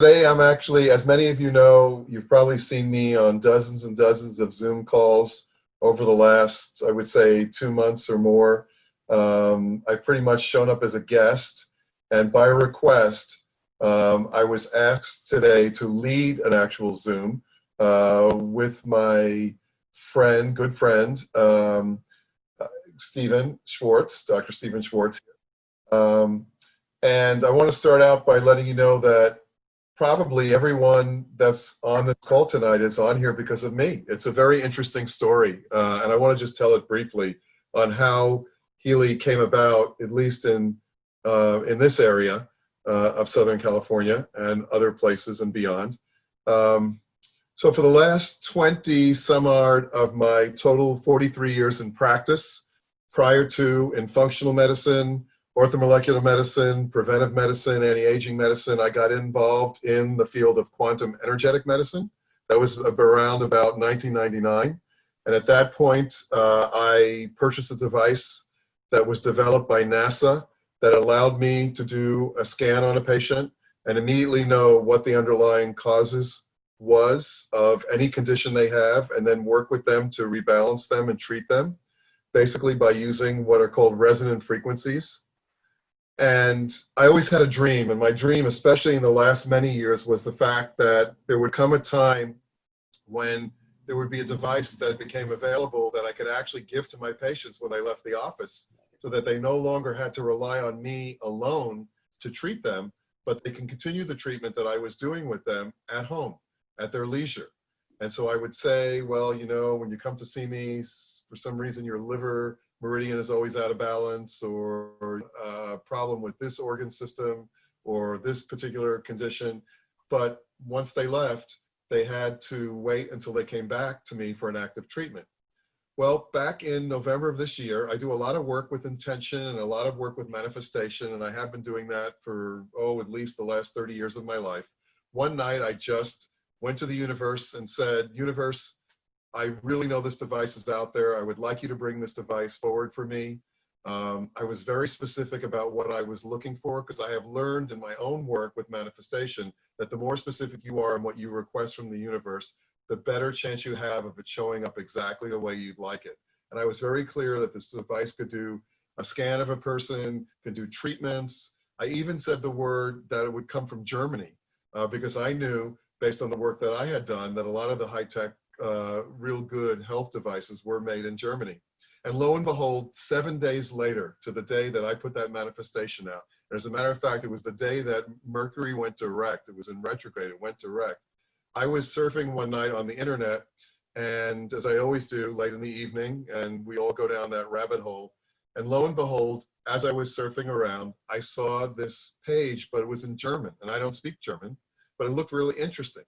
Today, I'm actually, as many of you know, you've probably seen me on dozens and dozens of Zoom calls over the last, I would say, 2 months or more. I've pretty much shown up as a guest, and by request, I was asked today to lead an actual Zoom with my friend, good friend, Stephen Schwartz, Dr. Stephen Schwartz. Um, and I want to start out by letting you know that probably everyone that's on this call tonight is on here because of me. It's a very interesting story, and I want to just tell it briefly on how Healy came about, at least in this area of Southern California and other places and beyond. So for the last 20 some odd of my total 43 years in practice, prior to in functional medicine, orthomolecular medicine, preventive medicine, anti-aging medicine, I got involved in the field of quantum energetic medicine. That was around about 1999. And at that point, I purchased a device that was developed by NASA that allowed me to do a scan on a patient and immediately know what the underlying causes was of any condition they have, and then work with them to rebalance them and treat them, basically by using what are called resonant frequencies. And I always had a dream, and my dream, especially in the last many years, was the fact that there would come a time when there would be a device that became available that I could actually give to my patients when they left the office, so that they no longer had to rely on me alone to treat them, but they can continue the treatment that I was doing with them at home, at their leisure. And so I would say, well, you know, when you come to see me, for some reason your liver meridian is always out of balance, or a problem with this organ system, or this particular condition. But once they left, they had to wait until they came back to me for an active treatment. Well, back in November of this year, I do a lot of work with intention and a lot of work with manifestation, and I have been doing that for, at least the last 30 years of my life. One night, I just went to the universe and said, universe, I really know this device is out there. I would like you to bring this device forward for me. I was very specific about what I was looking for, because I have learned in my own work with manifestation that the more specific you are in what you request from the universe, the better chance you have of it showing up exactly the way you'd like it. And I was very clear that this device could do a scan of a person, could do treatments. I even said the word that it would come from Germany, because I knew, based on the work that I had done, that a lot of the high-tech real good health devices were made in Germany. And lo and behold, 7 days later, to the day that I put that manifestation out, and as a matter of fact, it was the day that Mercury went direct. It was in retrograde, it went direct. I was surfing one night on the internet, and as I always do late in the evening, and we all go down that rabbit hole, and lo and behold, as I was surfing around, I saw this page, but it was in German, and I don't speak German, but it looked really interesting.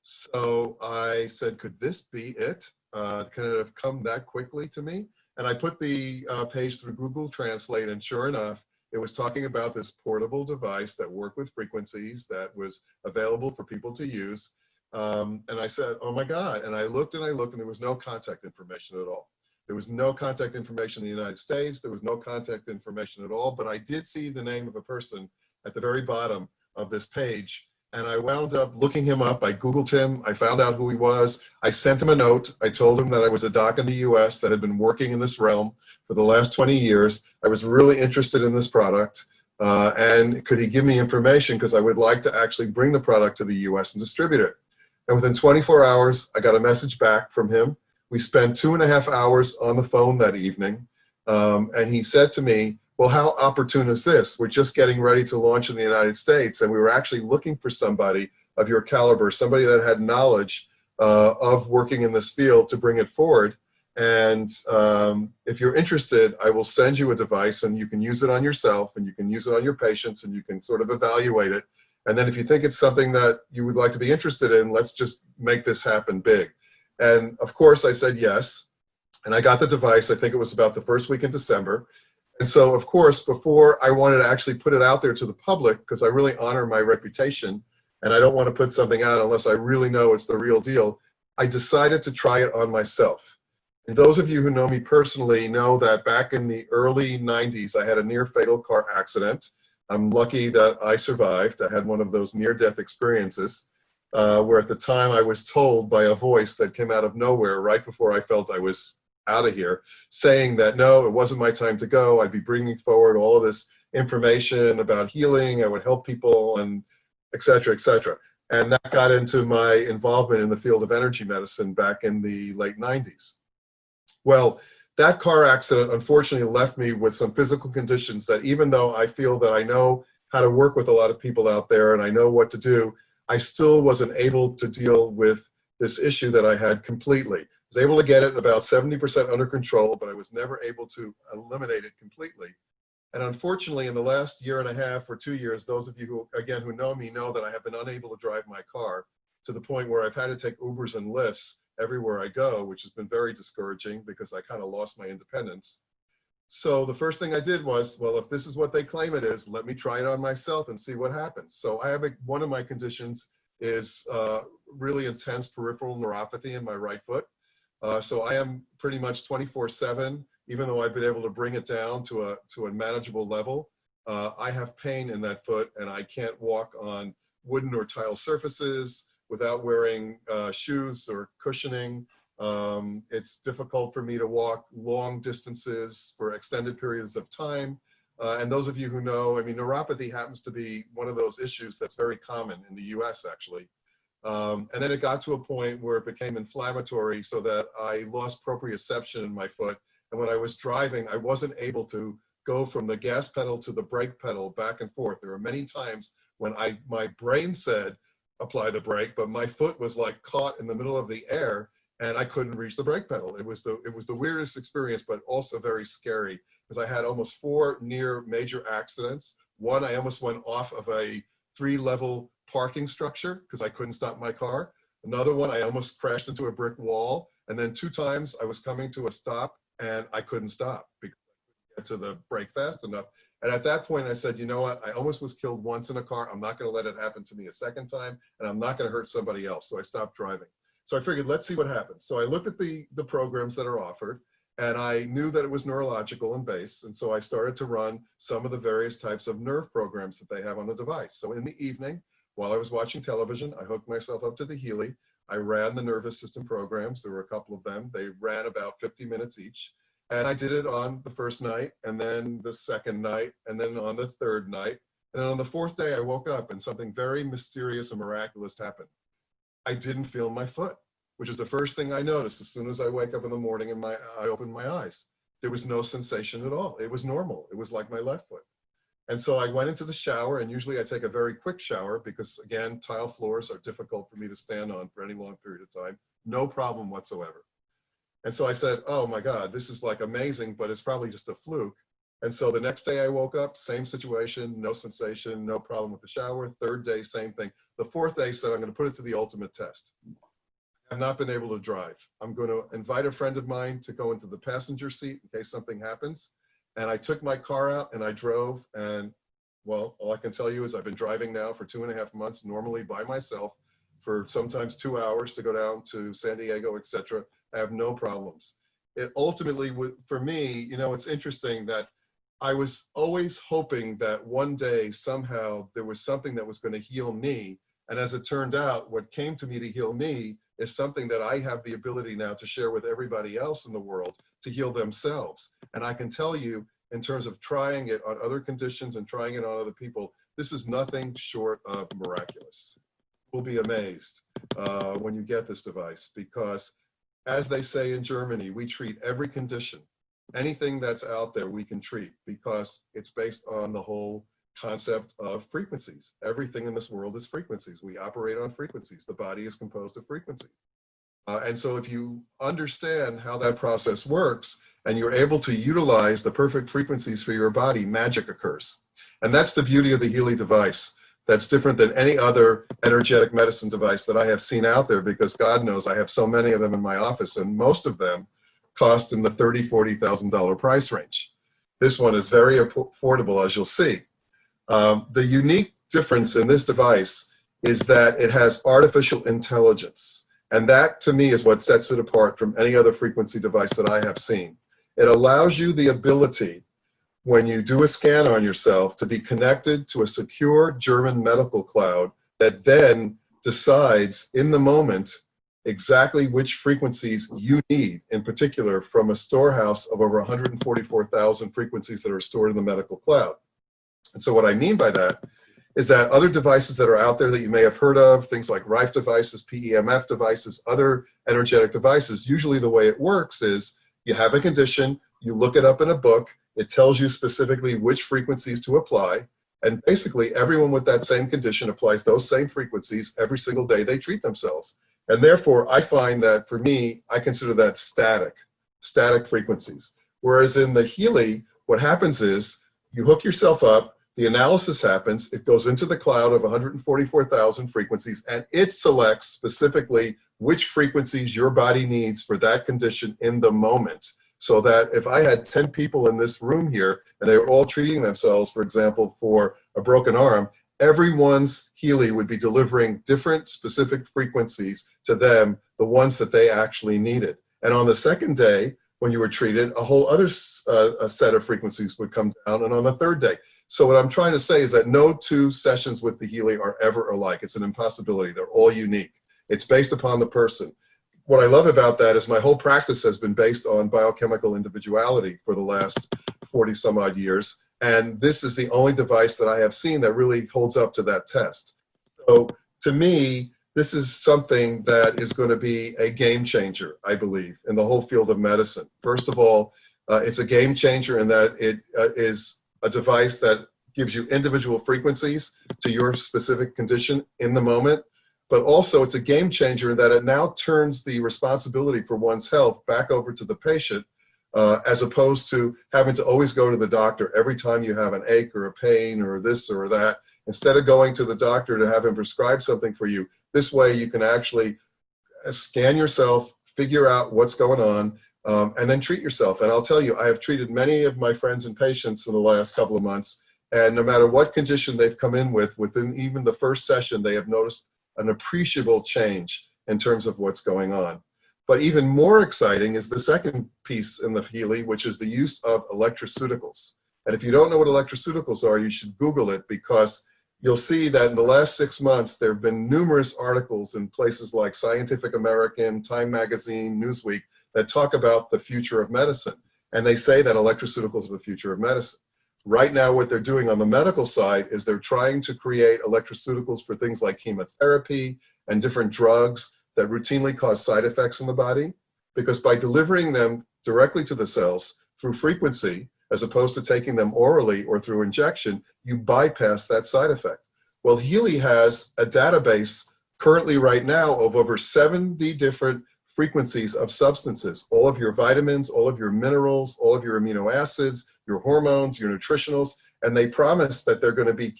So I said, could this be it? Can it have come that quickly to me? And I put the page through Google Translate, and sure enough, it was talking about this portable device that worked with frequencies that was available for people to use. And I said, oh my God. And I looked and I looked, and there was no contact information at all. There was no contact information in the United States. There was no contact information at all. But I did see the name of a person at the very bottom of this page. And I wound up looking him up. I Googled him. I found out who he was. I sent him a note. I told him that I was a doc in the US that had been working in this realm for the last 20 years. I was really interested in this product. And could he give me information? Because I would like to actually bring the product to the US and distribute it. And within 24 hours, I got a message back from him. We spent 2.5 hours on the phone that evening. And he said to me, well, how opportune is this? We're just getting ready to launch in the United States, and we were actually looking for somebody of your caliber, somebody that had knowledge of working in this field to bring it forward. And if you're interested, I will send you a device, and you can use it on yourself, and you can use it on your patients, and you can sort of evaluate it. And then if you think it's something that you would like to be interested in, let's just make this happen big. And of course, I said yes. And I got the device. I think it was about the first week in December. And so, of course, before I wanted to actually put it out there to the public, because I really honor my reputation, and I don't want to put something out unless I really know it's the real deal, I decided to try it on myself. And those of you who know me personally know that back in the early 90s, I had a near fatal car accident. I'm lucky that I survived. I had one of those near-death experiences where at the time I was told by a voice that came out of nowhere right before I felt I was out of here, saying that no, it wasn't my time to go. I'd be bringing forward all of this information about healing. I would help people, and et cetera, et cetera. And that got into my involvement in the field of energy medicine back in the late 90s. Well, that car accident unfortunately left me with some physical conditions that, even though I feel that I know how to work with a lot of people out there and I know what to do, I still wasn't able to deal with this issue that I had completely. I was able to get it about 70% under control, but I was never able to eliminate it completely. And unfortunately, in the last year and a half or 2 years, those of you who, again, who know me know that I have been unable to drive my car, to the point where I've had to take Ubers and Lyfts everywhere I go, which has been very discouraging because I kind of lost my independence. So the first thing I did was, well, if this is what they claim it is, let me try it on myself and see what happens. So I have one of my conditions is really intense peripheral neuropathy in my right foot. So I am pretty much 24/7. Even though I've been able to bring it down to a manageable level, I have pain in that foot, and I can't walk on wooden or tile surfaces without wearing shoes or cushioning. It's difficult for me to walk long distances for extended periods of time. And those of you who know, I mean, neuropathy happens to be one of those issues that's very common in the US, actually. And then it got to a point where it became inflammatory so that I lost proprioception in my foot. And when I was driving, I wasn't able to go from the gas pedal to the brake pedal back and forth. There were many times when my brain said, apply the brake, but my foot was like caught in the middle of the air and I couldn't reach the brake pedal. It was the weirdest experience, but also very scary because I had almost 4 near major accidents. One, I almost went off of a 3-level parking structure because I couldn't stop my car. Another one, I almost crashed into a brick wall. And then 2 times I was coming to a stop and I couldn't stop because I couldn't get to the brake fast enough. And at that point I said, you know what, I almost was killed once in a car. I'm not gonna let it happen to me a second time, and I'm not gonna hurt somebody else. So I stopped driving. So I figured, let's see what happens. So I looked at the programs that are offered, and I knew that it was neurological and based. And so I started to run some of the various types of nerve programs that they have on the device. So in the evening, while I was watching television, I hooked myself up to the Healy. I ran the nervous system programs. There were a couple of them. They ran about 50 minutes each. And I did it on the first night, and then the second night, and then on the third night. And then on the 4th day, I woke up and something very mysterious and miraculous happened. I didn't feel my foot, which is the first thing I noticed as soon as I wake up in the morning and I opened my eyes. There was no sensation at all. It was normal. It was like my left foot. And so I went into the shower, and usually I take a very quick shower because, again, tile floors are difficult for me to stand on for any long period of time. No problem whatsoever. And so I said, oh my God, this is like amazing, but it's probably just a fluke. And so the next day I woke up, same situation, no sensation, no problem with the shower. 3rd day, same thing. The 4th day said, I'm going to put it to the ultimate test. I have not been able to drive. I'm going to invite a friend of mine to go into the passenger seat in case something happens. And I took my car out and I drove, and well, all I can tell you is I've been driving now for 2.5 months, normally by myself, for sometimes 2 hours to go down to San Diego, etc. I have no problems. It ultimately, for me, you know, it's interesting that I was always hoping that one day somehow there was something that was going to heal me. And as it turned out, what came to me to heal me is something that I have the ability now to share with everybody else in the world to heal themselves. And I can tell you, in terms of trying it on other conditions and trying it on other people, this is nothing short of miraculous. You'll be amazed when you get this device, because as they say in Germany, we treat every condition. Anything that's out there we can treat because it's based on the whole concept of frequencies. Everything in this world is frequencies. We operate on frequencies. The body is composed of frequency. And so if you understand how that process works and you're able to utilize the perfect frequencies for your body, magic occurs. And that's the beauty of the Healy device. That's different than any other energetic medicine device that I have seen out there, because God knows I have so many of them in my office, and most of them cost in the $30,000, $40,000 price range. This one is very affordable, as you'll see. The unique difference in this device is that it has artificial intelligence. And that, to me, is what sets it apart from any other frequency device that I have seen. It allows you the ability when you do a scan on yourself to be connected to a secure German medical cloud that then decides in the moment exactly which frequencies you need, in particular from a storehouse of over 144,000 frequencies that are stored in the medical cloud. And so what I mean by that is that other devices that are out there that you may have heard of, things like Rife devices, PEMF devices, other energetic devices, usually the way it works is you have a condition, you look it up in a book, it tells you specifically which frequencies to apply, and basically everyone with that same condition applies those same frequencies every single day they treat themselves. And therefore, I find that for me, I consider that static frequencies. Whereas in the Healy, what happens is you hook yourself up, the analysis happens, it goes into the cloud of 144,000 frequencies, and it selects specifically which frequencies your body needs for that condition in the moment. So that if I had 10 people in this room here and they were all treating themselves, for example, for a broken arm, everyone's Healy would be delivering different specific frequencies to them, the ones that they actually needed. And on the second day, when you were treated, a whole other a set of frequencies would come down, and on the third day. So what I'm trying to say is that no two sessions with the Healy are ever alike. It's an impossibility. They're all unique. It's based upon the person. What I love about that is my whole practice has been based on biochemical individuality for the last 40 some odd years. And this is the only device that I have seen that really holds up to that test. So to me, this is something that is going to be a game changer, I believe, in the whole field of medicine. First of all, it's a game changer in that it is a device that gives you individual frequencies to your specific condition in the moment. But also it's a game changer in that it now turns the responsibility for one's health back over to the patient, as opposed to having to always go to the doctor every time you have an ache or a pain or this or that. Instead of going to the doctor to have him prescribe something for you, this way you can actually scan yourself, figure out what's going on, and then treat yourself. And I'll tell you, I have treated many of my friends and patients in the last couple of months, and no matter what condition they've come in with, within even the first session, they have noticed an appreciable change in terms of what's going on. But even more exciting is the second piece in the Healy, which is the use of electroceuticals. And if you don't know what electroceuticals are, you should Google it, because you'll see that in the last 6 months, there have been numerous articles in places like Scientific American, Time Magazine, Newsweek, that talk about the future of medicine. And they say that electroceuticals are the future of medicine. Right now, what they're doing on the medical side is they're trying to create electroceuticals for things like chemotherapy and different drugs that routinely cause side effects in the body, because by delivering them directly to the cells through frequency, as opposed to taking them orally or through injection, you bypass that side effect. Well, Healy has a database currently right now of over 70 different frequencies of substances, all of your vitamins, all of your minerals, all of your amino acids, your hormones, your nutritionals, and they promise that they're going to be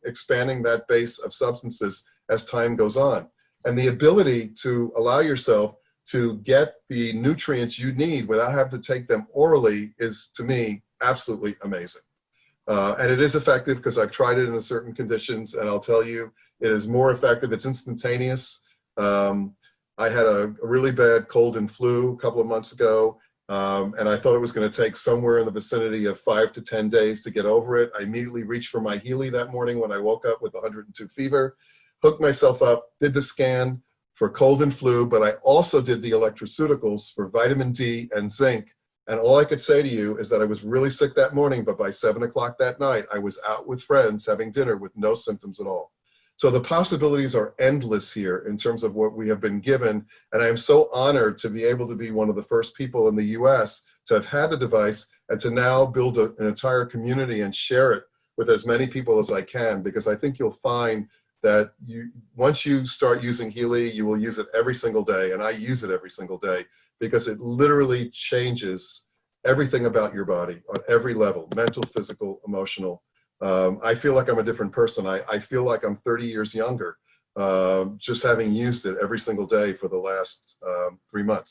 expanding that base of substances as time goes on. And the ability to allow yourself to get the nutrients you need without having to take them orally is, to me, absolutely amazing. And it is effective because I've tried it in certain conditions, and I'll tell you, it is more effective. It's instantaneous. I had a really bad cold and flu a couple of months ago, and I thought it was going to take somewhere in the vicinity of 5 to 10 days to get over it. I immediately reached for my Healy that morning when I woke up with 102 fever, hooked myself up, did the scan for cold and flu, but I also did the electroceuticals for vitamin D and zinc. And all I could say to you is that I was really sick that morning, but by 7 o'clock that night, I was out with friends having dinner with no symptoms at all. So the possibilities are endless here in terms of what we have been given. And I am so honored to be able to be one of the first people in the US to have had the device and to now build an entire community and share it with as many people as I can, because I think you'll find that once you start using Healy, you will use it every single day. And I use it every single day because it literally changes everything about your body on every level, mental, physical, emotional. I feel like I'm a different person. I feel like I'm 30 years younger, just having used it every single day for the last 3 months.